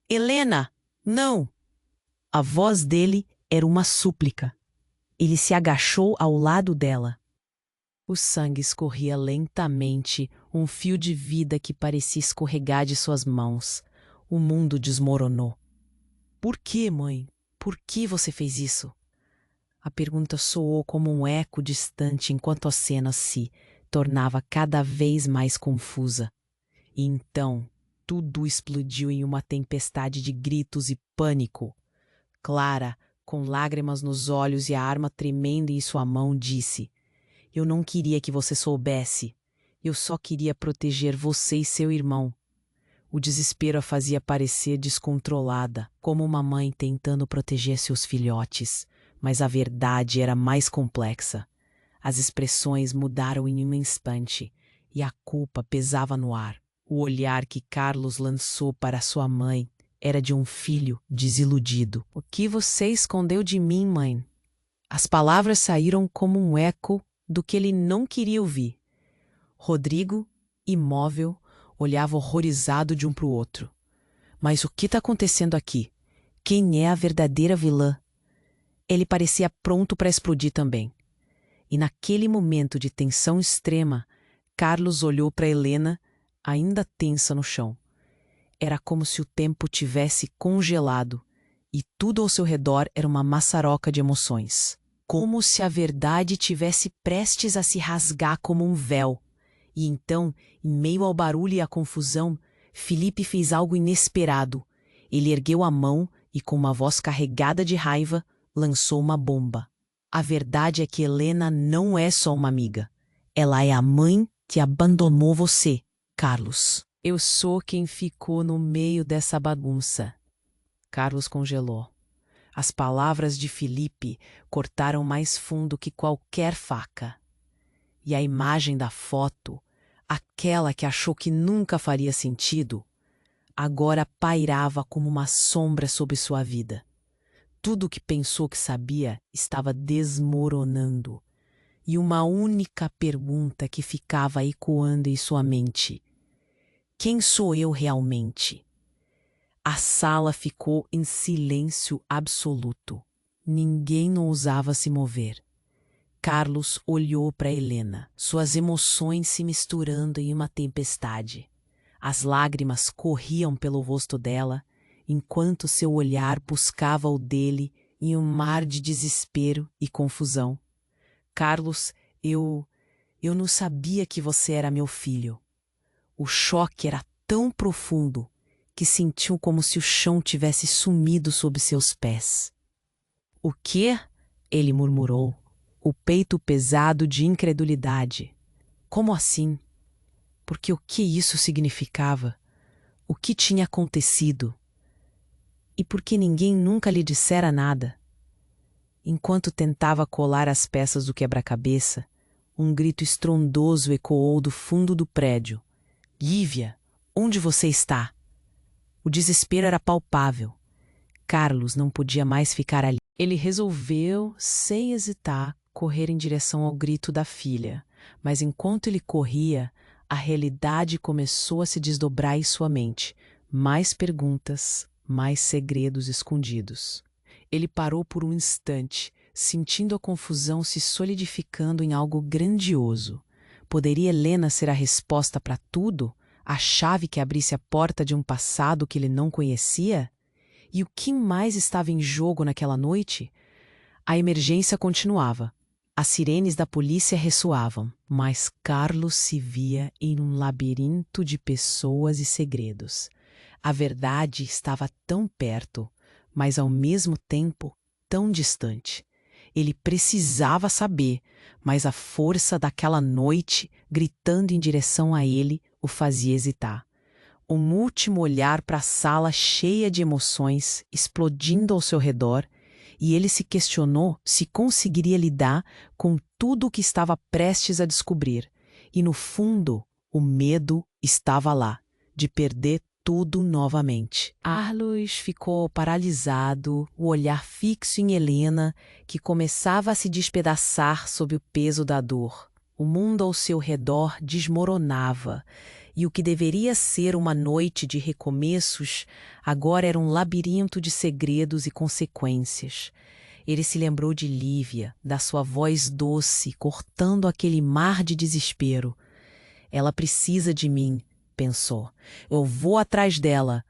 Helena, não! A voz dele era uma súplica. Ele se agachou ao lado dela. O sangue escorria lentamente, um fio de vida que parecia escorregar de suas mãos. O mundo desmoronou. Por que, mãe? Por que você fez isso? A pergunta soou como um eco distante enquanto a cena se tornava cada vez mais confusa. E então, tudo explodiu em uma tempestade de gritos e pânico. Clara, com lágrimas nos olhos e a arma tremendo em sua mão, disse: Eu não queria que você soubesse. Eu só queria proteger você e seu irmão. O desespero a fazia parecer descontrolada, como uma mãe tentando proteger seus filhotes. Mas a verdade era mais complexa. As expressões mudaram em um instante, e a culpa pesava no ar. O olhar que Carlos lançou para sua mãe era de um filho desiludido. O que você escondeu de mim, mãe? As palavras saíram como um eco do que ele não queria ouvir. Rodrigo, imóvel, olhava horrorizado de um para o outro. Mas o que está acontecendo aqui? Quem é a verdadeira vilã? Ele parecia pronto para explodir também. E naquele momento de tensão extrema, Carlos olhou para Helena, ainda tensa no chão. Era como se o tempo tivesse congelado e tudo ao seu redor era uma maçaroca de emoções. Como se a verdade tivesse prestes a se rasgar como um véu. E então, em meio ao barulho e à confusão, Felipe fez algo inesperado. Ele ergueu a mão e, com uma voz carregada de raiva, lançou uma bomba. A verdade é que Helena não é só uma amiga. Ela é a mãe que abandonou você, Carlos. Eu sou quem ficou no meio dessa bagunça. Carlos congelou. As palavras de Felipe cortaram mais fundo que qualquer faca. E a imagem da foto, aquela que achou que nunca faria sentido, agora pairava como uma sombra sobre sua vida. Tudo o que pensou que sabia estava desmoronando. E uma única pergunta que ficava ecoando em sua mente: quem sou eu realmente? A sala ficou em silêncio absoluto. Ninguém ousava se mover. Carlos olhou para Helena, suas emoções se misturando em uma tempestade. As lágrimas corriam pelo rosto dela, enquanto seu olhar buscava o dele em um mar de desespero e confusão. Carlos, eu não sabia que você era meu filho. O choque era tão profundo que sentiu como se o chão tivesse sumido sob seus pés. O quê? Ele murmurou, o peito pesado de incredulidade. Como assim? Porque o que isso significava? O que tinha acontecido? E por que ninguém nunca lhe dissera nada? Enquanto tentava colar as peças do quebra-cabeça, um grito estrondoso ecoou do fundo do prédio. Lívia, onde você está? O desespero era palpável. Carlos não podia mais ficar ali. Ele resolveu, sem hesitar, correr em direção ao grito da filha. Mas enquanto ele corria, a realidade começou a se desdobrar em sua mente. Mais perguntas, mais segredos escondidos. Ele parou por um instante, sentindo a confusão se solidificando em algo grandioso. Poderia Helena ser a resposta para tudo? A chave que abrisse a porta de um passado que ele não conhecia? E o que mais estava em jogo naquela noite? A emergência continuava. As sirenes da polícia ressoavam, mas Carlos se via em um labirinto de pessoas e segredos. A verdade estava tão perto, mas ao mesmo tempo tão distante. Ele precisava saber, mas a força daquela noite, gritando em direção a ele, o fazia hesitar. Um último olhar para a sala cheia de emoções, explodindo ao seu redor, e ele se questionou se conseguiria lidar com tudo o que estava prestes a descobrir. E no fundo, o medo estava lá, de perder tudo novamente. Carlos ficou paralisado, o olhar fixo em Helena, que começava a se despedaçar sob o peso da dor. O mundo ao seu redor desmoronava, e o que deveria ser uma noite de recomeços, agora era um labirinto de segredos e consequências. Ele se lembrou de Lívia, da sua voz doce, cortando aquele mar de desespero. Ela precisa de mim, pensou. Eu vou atrás dela.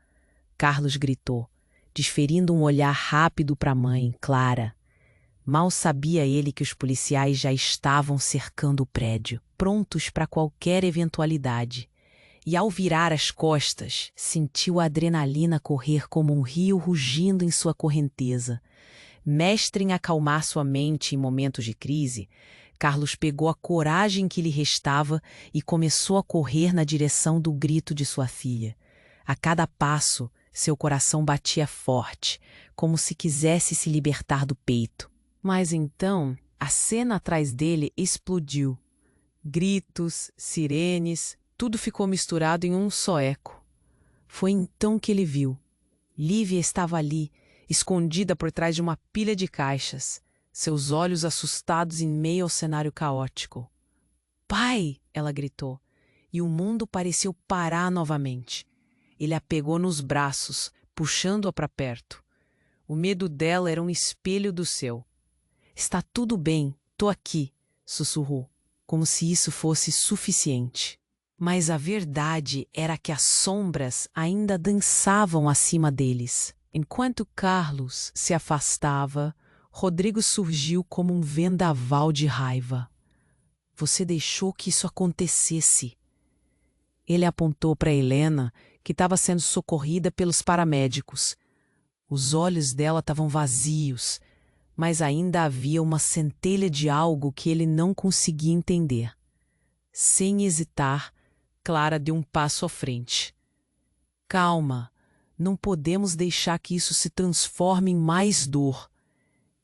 Carlos gritou, desferindo um olhar rápido para a mãe, Clara. Mal sabia ele que os policiais já estavam cercando o prédio, prontos para qualquer eventualidade. E ao virar as costas, sentiu a adrenalina correr como um rio rugindo em sua correnteza. Mestre em acalmar sua mente em momentos de crise, Carlos pegou a coragem que lhe restava e começou a correr na direção do grito de sua filha. A cada passo, seu coração batia forte, como se quisesse se libertar do peito. Mas então, a cena atrás dele explodiu. Gritos, sirenes, tudo ficou misturado em um só eco. Foi então que ele viu. Lívia estava ali, escondida por trás de uma pilha de caixas, seus olhos assustados em meio ao cenário caótico. "Pai!" ela gritou, e o mundo pareceu parar novamente. Ele a pegou nos braços, puxando-a para perto. O medo dela era um espelho do seu. "Está tudo bem, tô aqui", sussurrou, como se isso fosse suficiente. Mas a verdade era que as sombras ainda dançavam acima deles. Enquanto Carlos se afastava, Rodrigo surgiu como um vendaval de raiva. "Você deixou que isso acontecesse." Ele apontou para Helena, que estava sendo socorrida pelos paramédicos. Os olhos dela estavam vazios, mas ainda havia uma centelha de algo que ele não conseguia entender. Sem hesitar, Clara deu um passo à frente. "Calma, não podemos deixar que isso se transforme em mais dor."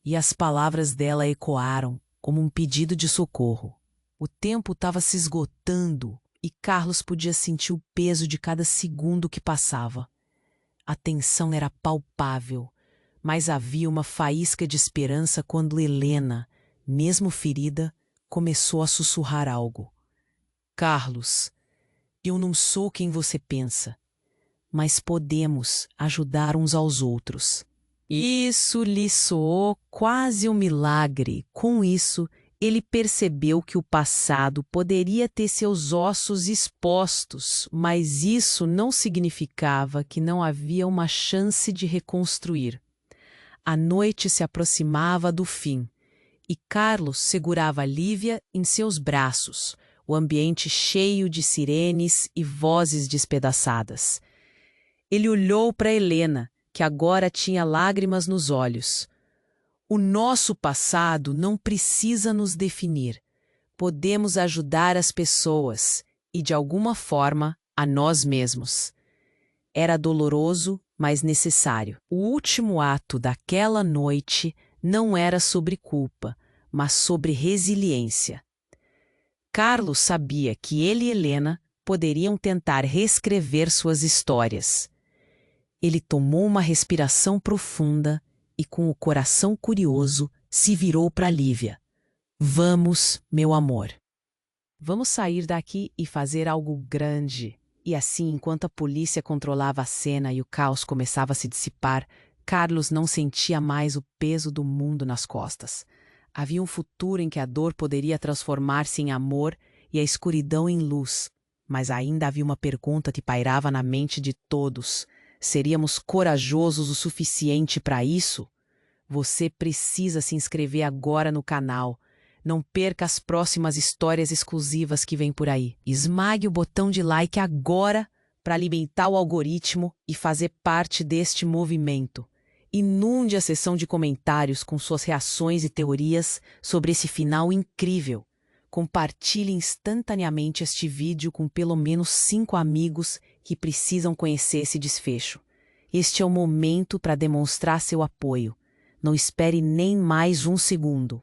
E as palavras dela ecoaram como um pedido de socorro. O tempo estava se esgotando e Carlos podia sentir o peso de cada segundo que passava. A tensão era palpável, mas havia uma faísca de esperança quando Helena, mesmo ferida, começou a sussurrar algo. "Carlos, eu não sou quem você pensa, mas podemos ajudar uns aos outros." Isso lhe soou quase um milagre. Com isso, ele percebeu que o passado poderia ter seus ossos expostos, mas isso não significava que não havia uma chance de reconstruir. A noite se aproximava do fim, e Carlos segurava Lívia em seus braços, o ambiente cheio de sirenes e vozes despedaçadas. Ele olhou para Helena, que agora tinha lágrimas nos olhos. "O nosso passado não precisa nos definir. Podemos ajudar as pessoas e, de alguma forma, a nós mesmos." Era doloroso, mas necessário. O último ato daquela noite não era sobre culpa, mas sobre resiliência. Carlos sabia que ele e Helena poderiam tentar reescrever suas histórias. Ele tomou uma respiração profunda e, com o coração curioso, se virou para Lívia. "Vamos, meu amor. Vamos sair daqui e fazer algo grande." E assim, enquanto a polícia controlava a cena e o caos começava a se dissipar, Carlos não sentia mais o peso do mundo nas costas. Havia um futuro em que a dor poderia transformar-se em amor e a escuridão em luz. Mas ainda havia uma pergunta que pairava na mente de todos. Seríamos corajosos o suficiente para isso? Você precisa se inscrever agora no canal. Não perca as próximas histórias exclusivas que vêm por aí. Esmague o botão de like agora para alimentar o algoritmo e fazer parte deste movimento. Inunde a seção de comentários com suas reações e teorias sobre esse final incrível. Compartilhe instantaneamente este vídeo com pelo menos 5 amigos que precisam conhecer esse desfecho. Este é o momento para demonstrar seu apoio. Não espere nem mais um segundo.